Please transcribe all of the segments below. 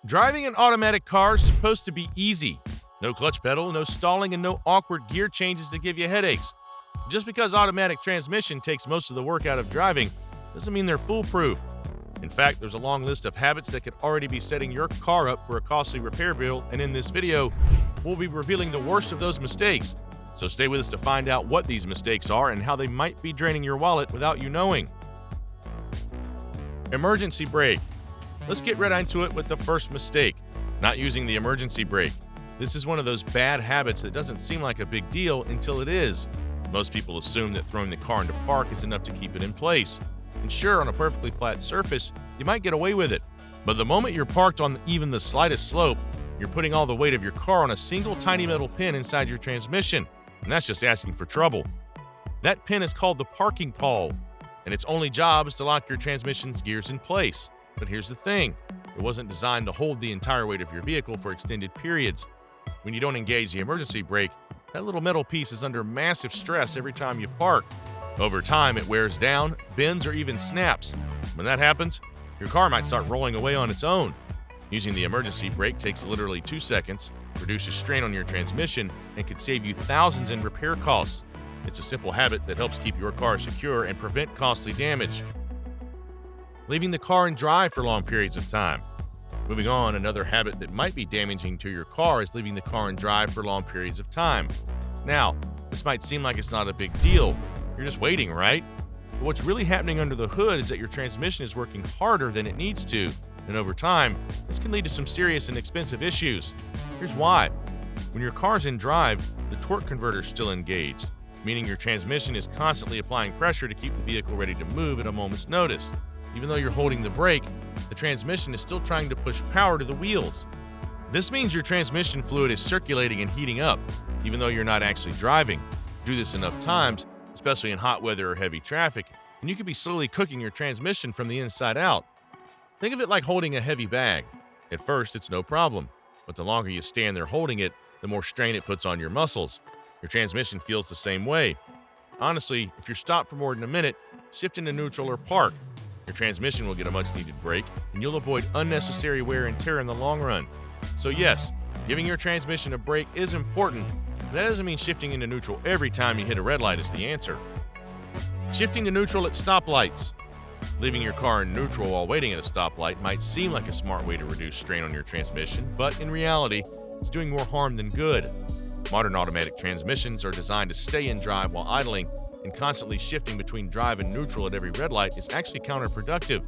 Driving an automatic car is supposed to be easy. No clutch pedal, no stalling, and no awkward gear changes to give you headaches. Just because automatic transmission takes most of the work out of driving doesn't mean they're foolproof. In fact, there's a long list of habits that could already be setting your car up for a costly repair bill, and in this video, we'll be revealing the worst of those mistakes. So stay with us to find out what these mistakes are and how they might be draining your wallet without you knowing. Emergency brake. Let's get right into it with the first mistake, not using the emergency brake. This is one of those bad habits that doesn't seem like a big deal until it is. Most people assume that throwing the car into park is enough to keep it in place. And sure, on a perfectly flat surface, you might get away with it. But the moment you're parked on even the slightest slope, you're putting all the weight of your car on a single tiny metal pin inside your transmission. And that's just asking for trouble. That pin is called the parking pawl, and its only job is to lock your transmission's gears in place. But here's the thing, it wasn't designed to hold the entire weight of your vehicle for extended periods. When you don't engage the emergency brake, that little metal piece is under massive stress every time you park. Over time, it wears down, bends, or even snaps. When that happens, your car might start rolling away on its own. Using the emergency brake takes literally 2 seconds, reduces strain on your transmission, and could save you thousands in repair costs. It's a simple habit that helps keep your car secure and prevent costly damage. Leaving the car in drive for long periods of time. Moving on, another habit that might be damaging to your car is leaving the car in drive for long periods of time. Now, this might seem like it's not a big deal. You're just waiting, right? But what's really happening under the hood is that your transmission is working harder than it needs to, and over time, this can lead to some serious and expensive issues. Here's why. When your car's in drive, the torque converter is still engaged, meaning your transmission is constantly applying pressure to keep the vehicle ready to move at a moment's notice. Even though you're holding the brake, the transmission is still trying to push power to the wheels. This means your transmission fluid is circulating and heating up, even though you're not actually driving. Do this enough times, especially in hot weather or heavy traffic, and you could be slowly cooking your transmission from the inside out. Think of it like holding a heavy bag. At first, it's no problem, but the longer you stand there holding it, the more strain it puts on your muscles. Your transmission feels the same way. Honestly, if you're stopped for more than a minute, shift into neutral or park. Your transmission will get a much-needed break, and you'll avoid unnecessary wear and tear in the long run. So yes, giving your transmission a break is important, but that doesn't mean shifting into neutral every time you hit a red light is the answer. Shifting to neutral at stoplights. Leaving your car in neutral while waiting at a stoplight might seem like a smart way to reduce strain on your transmission, but in reality, it's doing more harm than good. Modern automatic transmissions are designed to stay in drive while idling, and constantly shifting between drive and neutral at every red light is actually counterproductive.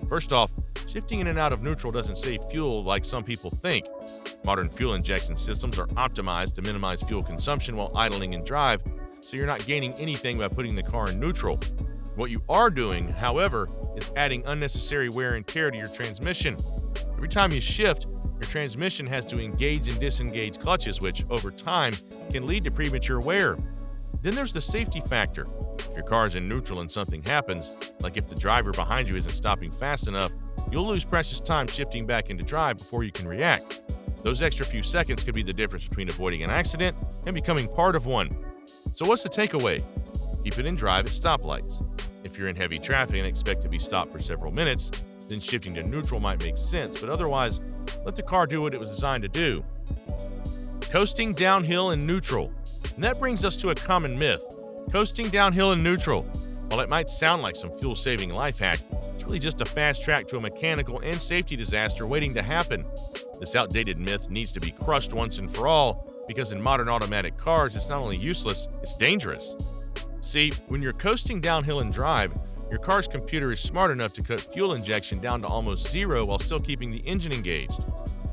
First off, shifting in and out of neutral doesn't save fuel like some people think. Modern fuel injection systems are optimized to minimize fuel consumption while idling in drive, so you're not gaining anything by putting the car in neutral. What you are doing, however, is adding unnecessary wear and tear to your transmission. Every time you shift, your transmission has to engage and disengage clutches, which, over time, can lead to premature wear. Then there's the safety factor. If your car is in neutral and something happens, like if the driver behind you isn't stopping fast enough, you'll lose precious time shifting back into drive before you can react. Those extra few seconds could be the difference between avoiding an accident and becoming part of one. So what's the takeaway? Keep it in drive at stoplights. If you're in heavy traffic and expect to be stopped for several minutes, then shifting to neutral might make sense, but otherwise, let the car do what it was designed to do. Coasting downhill in neutral. And that brings us to a common myth. Coasting downhill in neutral. While it might sound like some fuel-saving life hack, it's really just a fast track to a mechanical and safety disaster waiting to happen. This outdated myth needs to be crushed once and for all, because in modern automatic cars, it's not only useless, it's dangerous. See, when you're coasting downhill in drive, your car's computer is smart enough to cut fuel injection down to almost zero while still keeping the engine engaged.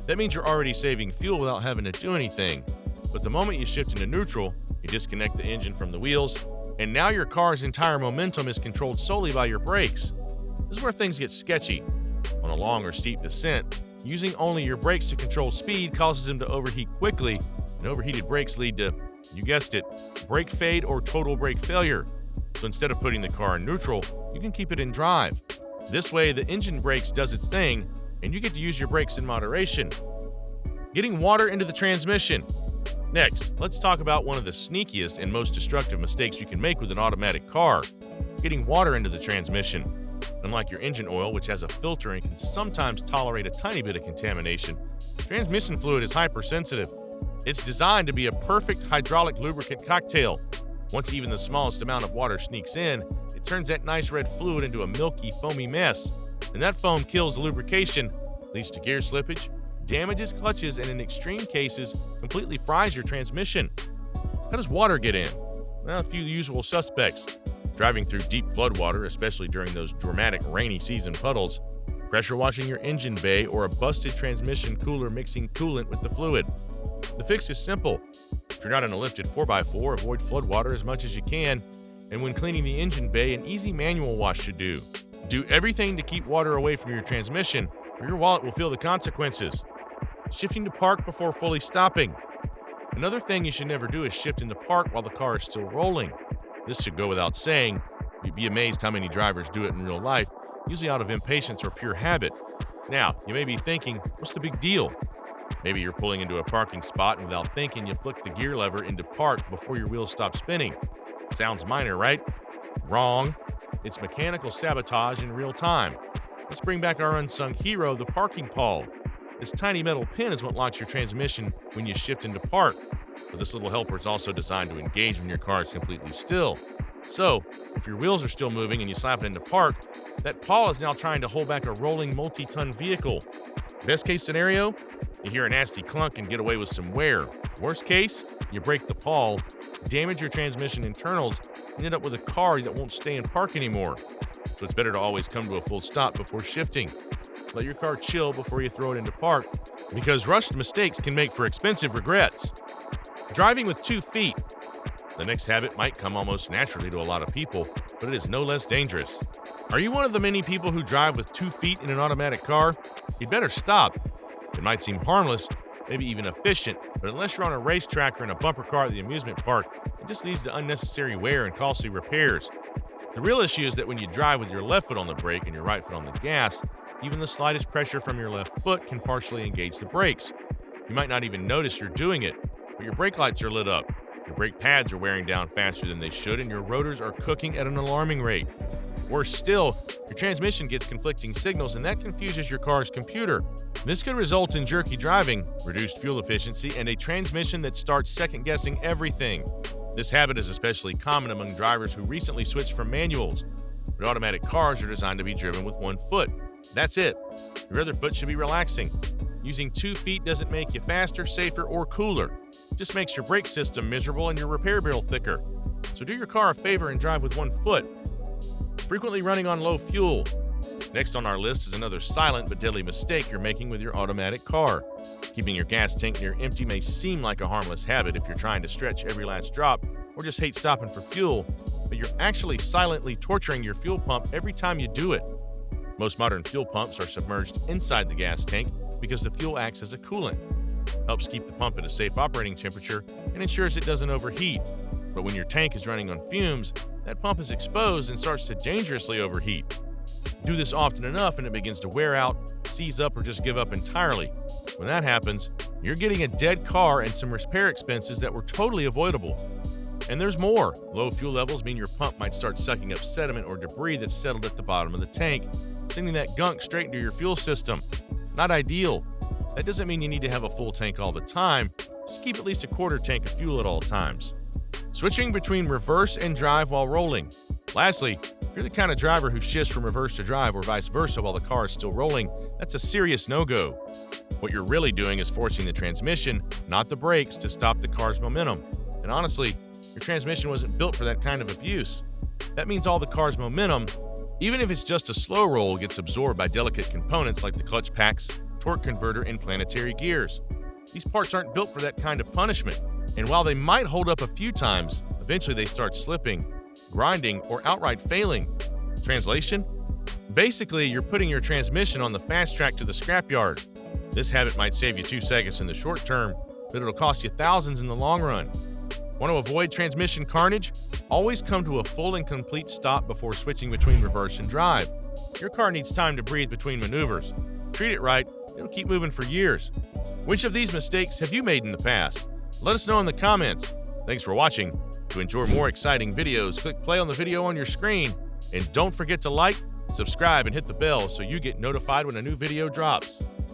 That means you're already saving fuel without having to do anything. But the moment you shift into neutral, you disconnect the engine from the wheels, and now your car's entire momentum is controlled solely by your brakes. This is where things get sketchy. On a long or steep descent, using only your brakes to control speed causes them to overheat quickly, and overheated brakes lead to, you guessed it, brake fade or total brake failure. So instead of putting the car in neutral, you can keep it in drive. This way, the engine brakes does its thing, and you get to use your brakes in moderation. Getting water into the transmission. Next, let's talk about one of the sneakiest and most destructive mistakes you can make with an automatic car: getting water into the transmission. Unlike your engine oil, which has a filter and can sometimes tolerate a tiny bit of contamination, transmission fluid is hypersensitive. It's designed to be a perfect hydraulic lubricant cocktail. Once even the smallest amount of water sneaks in, it turns that nice red fluid into a milky, foamy mess. And that foam kills the lubrication, leads to gear slippage, damages clutches, and in extreme cases, completely fries your transmission. How does water get in? Well, a few usual suspects. Driving through deep floodwater, especially during those dramatic rainy season puddles, pressure washing your engine bay, or a busted transmission cooler mixing coolant with the fluid. The fix is simple. If you're not in a lifted 4x4, avoid floodwater as much as you can, and when cleaning the engine bay, an easy manual wash should do. Do everything to keep water away from your transmission, or your wallet will feel the consequences. Shifting to park before fully stopping. Another thing you should never do is shift into park while the car is still rolling. This should go without saying. You'd be amazed how many drivers do it in real life, usually out of impatience or pure habit. Now, you may be thinking, what's the big deal? Maybe you're pulling into a parking spot and without thinking, you flick the gear lever into park before your wheels stop spinning. Sounds minor, right? Wrong. It's mechanical sabotage in real time. Let's bring back our unsung hero, the parking pawl. This tiny metal pin is what locks your transmission when you shift into park. But this little helper is also designed to engage when your car is completely still. So, if your wheels are still moving and you slap it into park, that pawl is now trying to hold back a rolling multi-ton vehicle. Best case scenario, you hear a nasty clunk and get away with some wear. Worst case, you break the pawl, damage your transmission internals, and end up with a car that won't stay in park anymore. So it's better to always come to a full stop before shifting. Let your car chill before you throw it into park, because rushed mistakes can make for expensive regrets. Driving with 2 feet. The next habit might come almost naturally to a lot of people, but it is no less dangerous. Are you one of the many people who drive with 2 feet in an automatic car? You'd better stop. It might seem harmless, maybe even efficient, but unless you're on a racetrack or in a bumper car at the amusement park, it just leads to unnecessary wear and costly repairs. The real issue is that when you drive with your left foot on the brake and your right foot on the gas, even the slightest pressure from your left foot can partially engage the brakes. You might not even notice you're doing it, but your brake lights are lit up, your brake pads are wearing down faster than they should, and your rotors are cooking at an alarming rate. Worse still, your transmission gets conflicting signals, and that confuses your car's computer. This could result in jerky driving, reduced fuel efficiency, and a transmission that starts second-guessing everything. This habit is especially common among drivers who recently switched from manuals, but automatic cars are designed to be driven with 1 foot. That's it. Your other foot should be relaxing. Using 2 feet doesn't make you faster, safer, or cooler. It just makes your brake system miserable and your repair bill thicker. So do your car a favor and drive with 1 foot. Frequently running on low fuel. Next on our list is another silent but deadly mistake you're making with your automatic car. Keeping your gas tank near empty may seem like a harmless habit if you're trying to stretch every last drop or just hate stopping for fuel, but you're actually silently torturing your fuel pump every time you do it. Most modern fuel pumps are submerged inside the gas tank because the fuel acts as a coolant. Helps keep the pump at a safe operating temperature and ensures it doesn't overheat. But when your tank is running on fumes, that pump is exposed and starts to dangerously overheat. Do this often enough and it begins to wear out, seize up, or just give up entirely. When that happens, you're getting a dead car and some repair expenses that were totally avoidable. And there's more. Low fuel levels mean your pump might start sucking up sediment or debris that's settled at the bottom of the tank, sending that gunk straight into your fuel system. Not ideal. That doesn't mean you need to have a full tank all the time. Just keep at least a quarter tank of fuel at all times. Switching between reverse and drive while rolling. Lastly, if you're the kind of driver who shifts from reverse to drive or vice versa while the car is still rolling, that's a serious no-go. What you're really doing is forcing the transmission, not the brakes, to stop the car's momentum. And honestly, your transmission wasn't built for that kind of abuse. That means all the car's momentum, even if it's just a slow roll, gets absorbed by delicate components like the clutch packs, torque converter, and planetary gears. These parts aren't built for that kind of punishment, and while they might hold up a few times, eventually they start slipping, grinding, or outright failing. Translation? Basically, you're putting your transmission on the fast track to the scrapyard. This habit might save you 2 seconds in the short term, but it'll cost you thousands in the long run. Want to avoid transmission carnage? Always come to a full and complete stop before switching between reverse and drive. Your car needs time to breathe between maneuvers. Treat it right, it'll keep moving for years. Which of these mistakes have you made in the past? Let us know in the comments. Thanks for watching. To enjoy more exciting videos, click play on the video on your screen. And don't forget to like, Subscribe and hit the bell so you get notified when a new video drops.